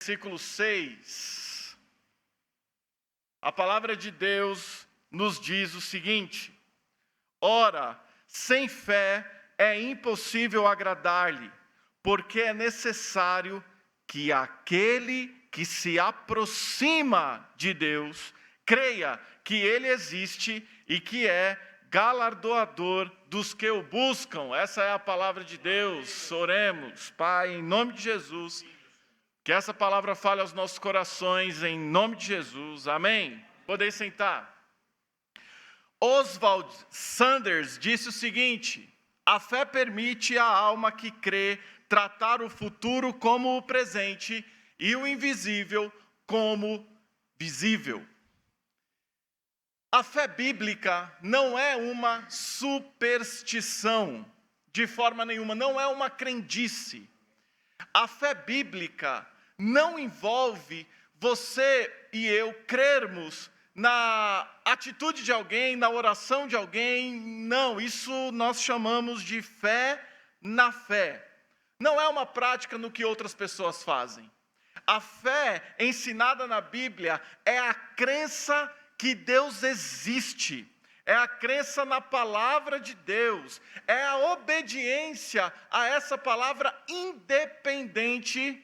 versículo 6, a palavra de Deus nos diz o seguinte: ora, sem fé é impossível agradar-lhe, porque é necessário que aquele que se aproxima de Deus creia que Ele existe e que é galardoador dos que o buscam. Essa é a palavra de Deus. Oremos. Pai, em nome de Jesus, que essa palavra fale aos nossos corações, em nome de Jesus. Amém. Podem sentar. Oswald Sanders disse o seguinte: a fé permite à alma que crê tratar o futuro como o presente e o invisível como visível. A fé bíblica não é uma superstição, de forma nenhuma, não é uma crendice. A fé bíblica não envolve você e eu crermos na atitude de alguém, na oração de alguém. Não, isso nós chamamos de fé na fé. Não é uma prática no que outras pessoas fazem. A fé ensinada na Bíblia é a crença que Deus existe, é a crença na palavra de Deus, é a obediência a essa palavra independente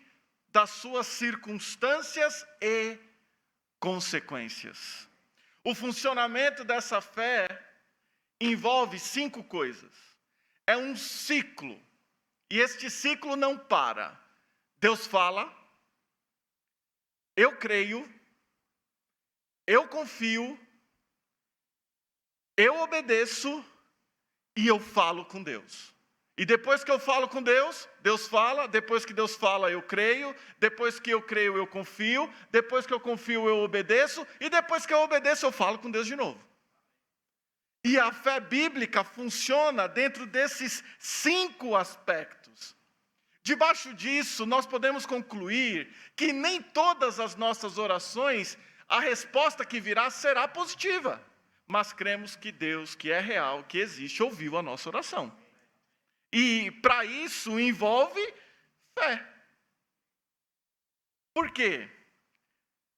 das suas circunstâncias e consequências. O funcionamento dessa fé envolve 5 coisas. É um ciclo, e este ciclo não para. Deus fala, eu creio, eu confio, eu obedeço e eu falo com Deus. E depois que eu falo com Deus, Deus fala. Depois que Deus fala, eu creio. Depois que eu creio, eu confio. Depois que eu confio, eu obedeço. E depois que eu obedeço, eu falo com Deus de novo. E a fé bíblica funciona dentro desses 5 aspectos. Debaixo disso, nós podemos concluir que nem todas as nossas orações, a resposta que virá será positiva. Mas cremos que Deus, que é real, que existe, ouviu a nossa oração. E para isso envolve fé. Por quê?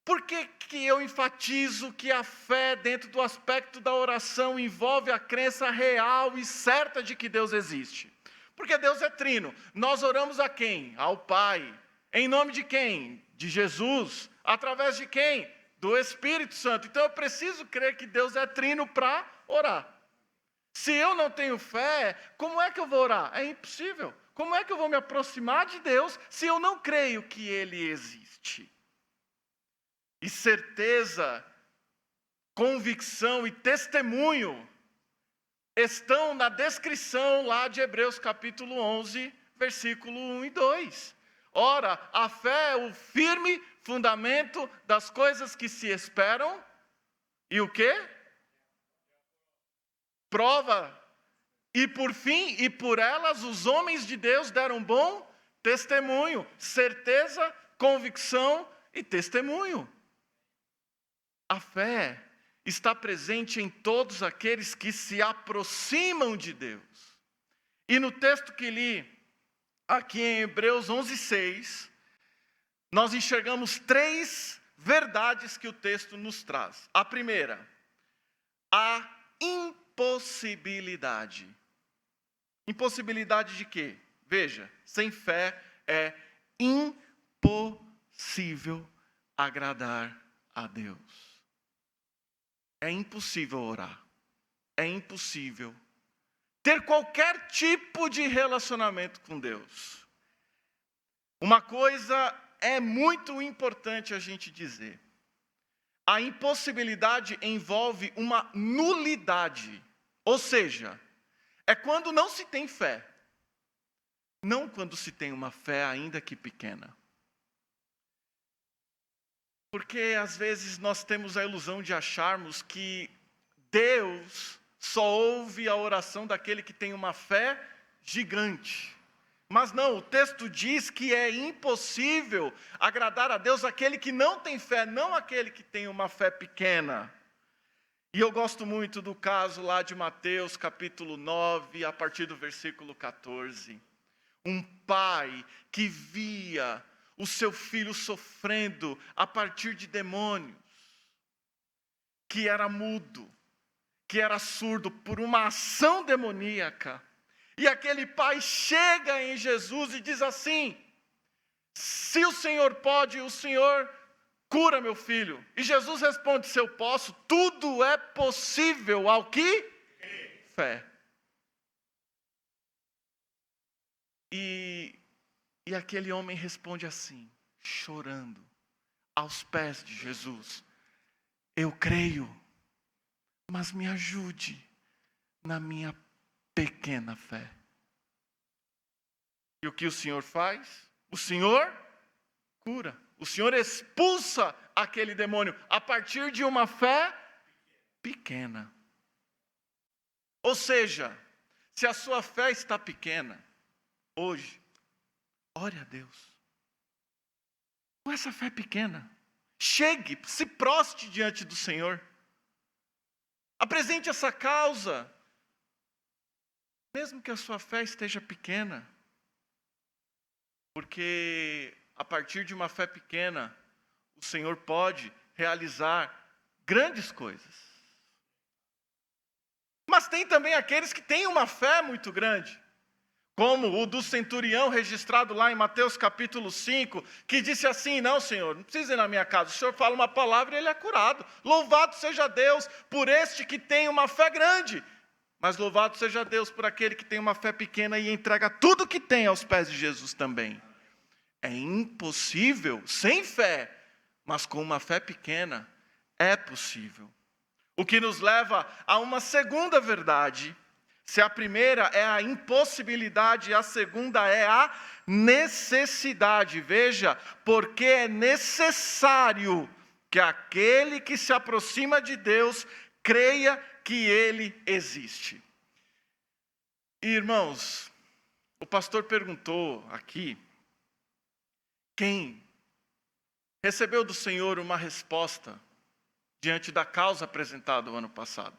Por que eu enfatizo que a fé dentro do aspecto da oração envolve a crença real e certa de que Deus existe? Porque Deus é trino. Nós oramos a quem? Ao Pai. Em nome de quem? De Jesus. Através de quem? Do Espírito Santo. Então eu preciso crer que Deus é trino para orar. Se eu não tenho fé, como é que eu vou orar? É impossível. Como é que eu vou me aproximar de Deus se eu não creio que Ele existe? E certeza, convicção e testemunho estão na descrição lá de Hebreus capítulo 11, versículo 1 e 2. Ora, a fé é o firme fundamento das coisas que se esperam. E o quê? Prova. E por fim, e por elas, os homens de Deus deram bom testemunho. Certeza, convicção e testemunho. A fé está presente em todos aqueles que se aproximam de Deus. E no texto que li, aqui em Hebreus 11:6, nós enxergamos 3 verdades que o texto nos traz. A primeira, a impossibilidade. Impossibilidade de quê? Veja, sem fé é impossível agradar a Deus. É impossível orar. É impossível ter qualquer tipo de relacionamento com Deus. Uma coisa é muito importante a gente dizer. A impossibilidade envolve uma nulidade. Ou seja, é quando não se tem fé. Não quando se tem uma fé ainda que pequena. Porque às vezes nós temos a ilusão de acharmos que Deus só ouve a oração daquele que tem uma fé gigante. Mas não, o texto diz que é impossível agradar a Deus aquele que não tem fé, não aquele que tem uma fé pequena. E eu gosto muito do caso lá de Mateus capítulo 9, a partir do versículo 14. Um pai que via o seu filho sofrendo a partir de demônios, que era mudo, que era surdo por uma ação demoníaca. E aquele pai chega em Jesus e diz assim: se o Senhor pode, o Senhor cura meu filho. E Jesus responde: se eu posso, tudo é possível ao que? Fé. E aquele homem responde assim, chorando, aos pés de Jesus: eu creio, mas me ajude na minha pequena fé. E o que o Senhor faz? O Senhor cura. O Senhor expulsa aquele demônio a partir de uma fé pequena. Ou seja, se a sua fé está pequena, hoje, ore a Deus. Com essa fé pequena, chegue, se proste diante do Senhor. Apresente essa causa. Mesmo que a sua fé esteja pequena. Porque a partir de uma fé pequena, o Senhor pode realizar grandes coisas. Mas tem também aqueles que têm uma fé muito grande, como o do centurião registrado lá em Mateus capítulo 5, que disse assim: não, Senhor, não precisa ir na minha casa, o Senhor fala uma palavra e ele é curado. Louvado seja Deus por este que tem uma fé grande, mas louvado seja Deus por aquele que tem uma fé pequena e entrega tudo que tem aos pés de Jesus também. É impossível sem fé, mas com uma fé pequena é possível. O que nos leva a uma segunda verdade. Se a primeira é a impossibilidade, a segunda é a necessidade. Veja, porque é necessário que aquele que se aproxima de Deus creia que Ele existe. Irmãos, o pastor perguntou aqui, quem recebeu do Senhor uma resposta diante da causa apresentada o ano passado.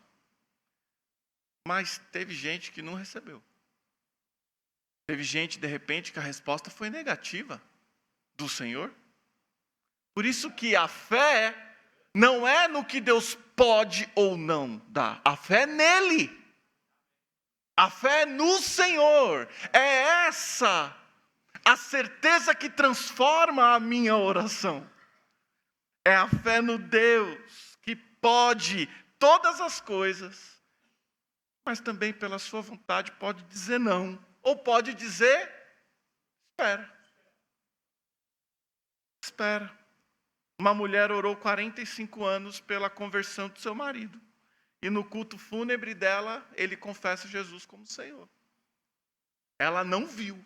Mas teve gente que não recebeu. Teve gente, de repente, que a resposta foi negativa do Senhor. Por isso que a fé não é no que Deus pode ou não dar. A fé é nele. A fé é no Senhor. É essa a certeza que transforma a minha oração. É a fé no Deus que pode todas as coisas, mas também pela sua vontade pode dizer não, ou pode dizer, espera. Uma mulher orou 45 anos pela conversão do seu marido, e no culto fúnebre dela, ele confessa Jesus como Senhor. Ela não viu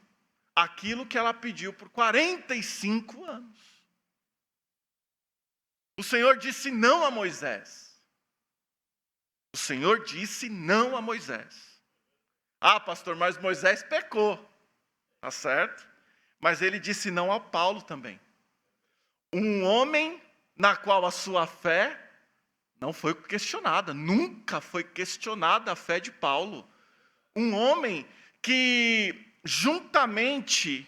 aquilo que ela pediu por 45 anos. O Senhor disse não a Moisés. O Senhor disse não a Moisés. Ah, pastor, mas Moisés pecou. Tá certo? Mas ele disse não ao Paulo também. Um homem na qual a sua fé não foi questionada. Nunca foi questionada a fé de Paulo. Um homem que, juntamente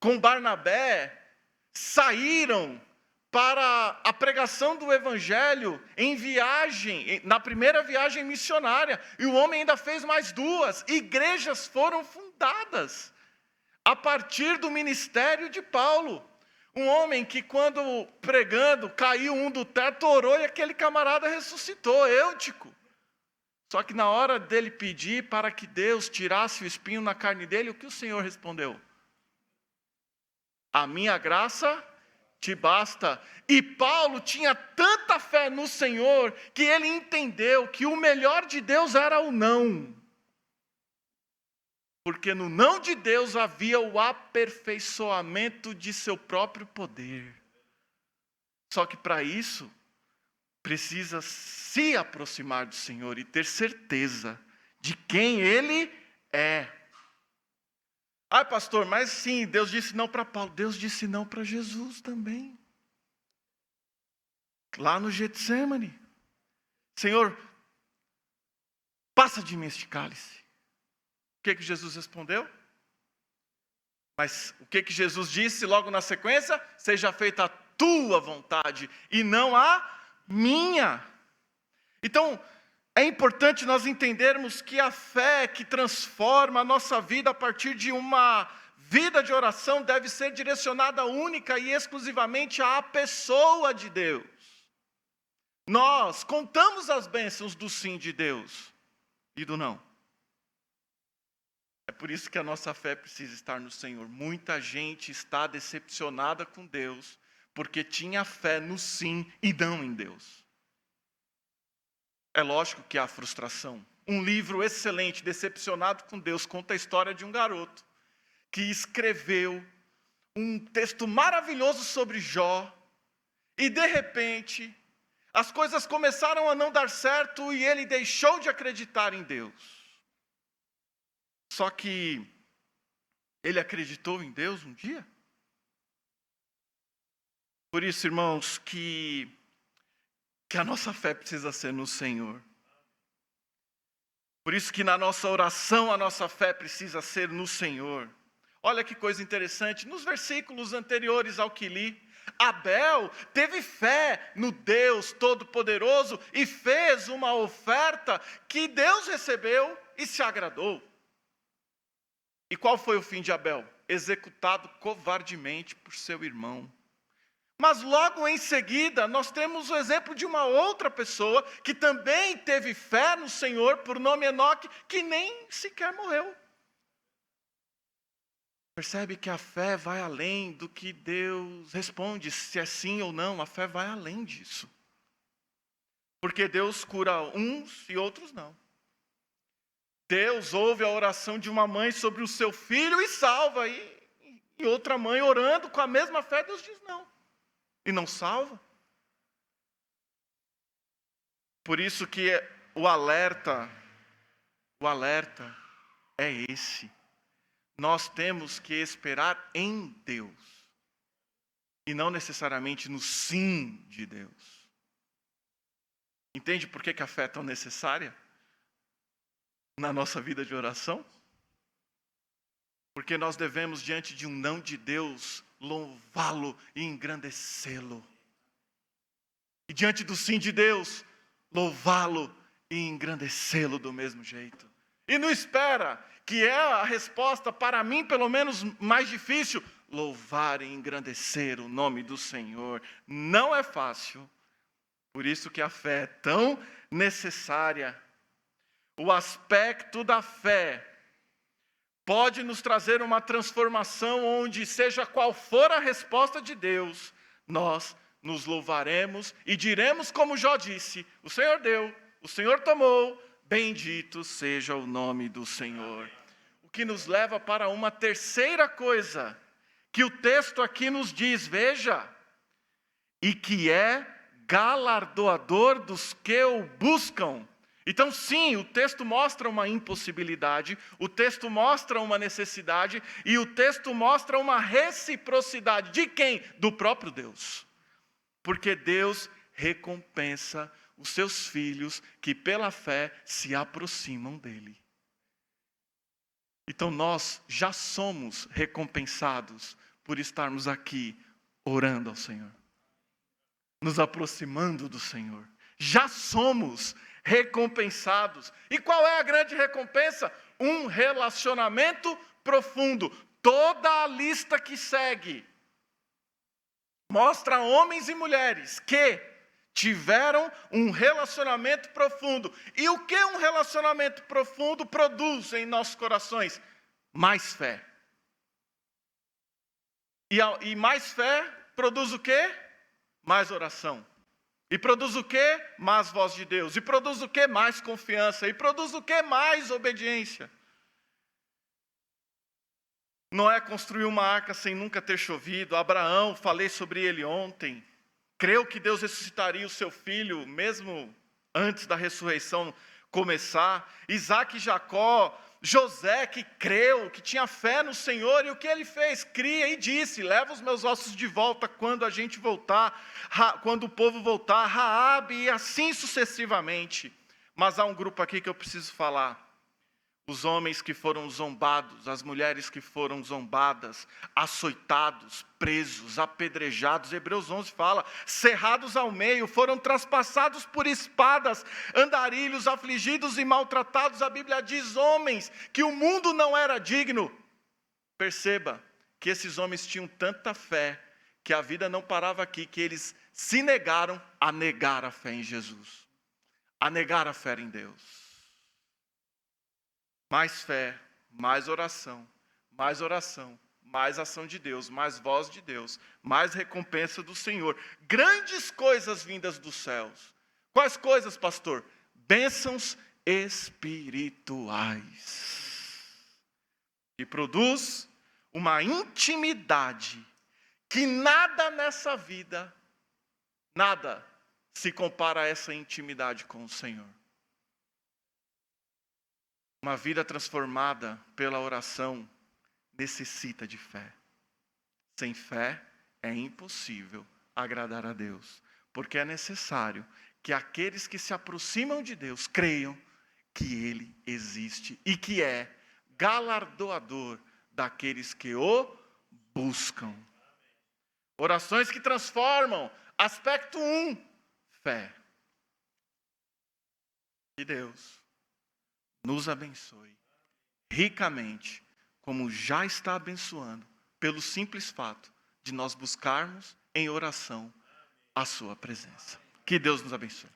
com Barnabé, saíram para a pregação do evangelho em viagem, na primeira viagem missionária. E o homem ainda fez mais 2. Igrejas foram fundadas a partir do ministério de Paulo. Um homem que, quando pregando, caiu um do teto, orou e aquele camarada ressuscitou, Eutico. Só que na hora dele pedir para que Deus tirasse o espinho na carne dele, o que o Senhor respondeu? A minha graça te basta. E Paulo tinha tanta fé no Senhor que ele entendeu que o melhor de Deus era o não. Porque no não de Deus havia o aperfeiçoamento de seu próprio poder. Só que para isso, precisa se aproximar do Senhor e ter certeza de quem Ele é. Ah, pastor, mas sim, Deus disse não para Paulo, Deus disse não para Jesus também. Lá no Getsemane. Senhor, passa de mim este cálice. O que Jesus respondeu? Mas o que Jesus disse logo na sequência? Seja feita a tua vontade e não a minha. Então, é importante nós entendermos que a fé que transforma a nossa vida a partir de uma vida de oração deve ser direcionada única e exclusivamente à pessoa de Deus. Nós contamos as bênçãos do sim de Deus e do não. É por isso que a nossa fé precisa estar no Senhor. Muita gente está decepcionada com Deus porque tinha fé no sim e não em Deus. É lógico que há frustração. Um livro excelente, Decepcionado com Deus, conta a história de um garoto que escreveu um texto maravilhoso sobre Jó e de repente as coisas começaram a não dar certo e ele deixou de acreditar em Deus. Só que ele acreditou em Deus um dia. Por isso, irmãos, que a nossa fé precisa ser no Senhor. Por isso que na nossa oração a nossa fé precisa ser no Senhor. Olha que coisa interessante, nos versículos anteriores ao que li, Abel teve fé no Deus Todo-Poderoso e fez uma oferta que Deus recebeu e se agradou. E qual foi o fim de Abel? Executado covardemente por seu irmão. Mas logo em seguida, nós temos o exemplo de uma outra pessoa que também teve fé no Senhor, por nome Enoque, que nem sequer morreu. Percebe que a fé vai além do que Deus responde, se é sim ou não, a fé vai além disso. Porque Deus cura uns e outros não. Deus ouve a oração de uma mãe sobre o seu filho e salva, e outra mãe orando com a mesma fé, Deus diz não. E não salva. Por isso que o alerta é esse. Nós temos que esperar em Deus. E não necessariamente no sim de Deus. Entende por que a fé é tão necessária na nossa vida de oração? Porque nós devemos, diante de um não de Deus, louvá-lo e engrandecê-lo. E diante do sim de Deus, louvá-lo e engrandecê-lo do mesmo jeito. E não espera, que é a resposta para mim, pelo menos mais difícil, louvar e engrandecer o nome do Senhor. Não é fácil, por isso que a fé é tão necessária. O aspecto da fé pode nos trazer uma transformação onde, seja qual for a resposta de Deus, nós nos louvaremos e diremos como Jó disse, o Senhor deu, o Senhor tomou, bendito seja o nome do Senhor. O que nos leva para uma terceira coisa, que o texto aqui nos diz, veja, e que é galardoador dos que o buscam. Então sim, o texto mostra uma impossibilidade, o texto mostra uma necessidade e o texto mostra uma reciprocidade. De quem? Do próprio Deus. Porque Deus recompensa os seus filhos que pela fé se aproximam dele. Então nós já somos recompensados por estarmos aqui orando ao Senhor, nos aproximando do Senhor. Já somos recompensados. E qual é a grande recompensa? Um relacionamento profundo. Toda a lista que segue mostra homens e mulheres que tiveram um relacionamento profundo. E o que um relacionamento profundo produz em nossos corações? Mais fé. E mais fé produz o quê? Mais oração. E produz o quê? Mais voz de Deus. E produz o quê? Mais confiança. E produz o quê? Mais obediência. Noé construiu uma arca sem nunca ter chovido. Abraão, falei sobre ele ontem. Creu que Deus ressuscitaria o seu filho, mesmo antes da ressurreição começar. Isaac e Jacó, José que creu, que tinha fé no Senhor. E o que ele fez? Cria e disse, leva os meus ossos de volta quando a gente voltar, quando o povo voltar. Raabe e assim sucessivamente. Mas há um grupo aqui que eu preciso falar. Os homens que foram zombados, as mulheres que foram zombadas, açoitados, presos, apedrejados. Hebreus 11 fala, cerrados ao meio, foram traspassados por espadas, andarilhos, afligidos e maltratados. A Bíblia diz homens que o mundo não era digno. Perceba que esses homens tinham tanta fé, que a vida não parava aqui, que eles se negaram a negar a fé em Jesus, a negar a fé em Deus. Mais fé, mais oração, mais ação de Deus, mais voz de Deus, mais recompensa do Senhor. Grandes coisas vindas dos céus. Quais coisas, pastor? Bênçãos espirituais. E produz uma intimidade que nada nessa vida, nada se compara a essa intimidade com o Senhor. Uma vida transformada pela oração necessita de fé. Sem fé é impossível agradar a Deus, porque é necessário que aqueles que se aproximam de Deus creiam que Ele existe e que é galardoador daqueles que o buscam. Orações que transformam. Aspecto 1, fé. Que Deus nos abençoe ricamente, como já está abençoando, pelo simples fato de nós buscarmos em oração a sua presença. Que Deus nos abençoe.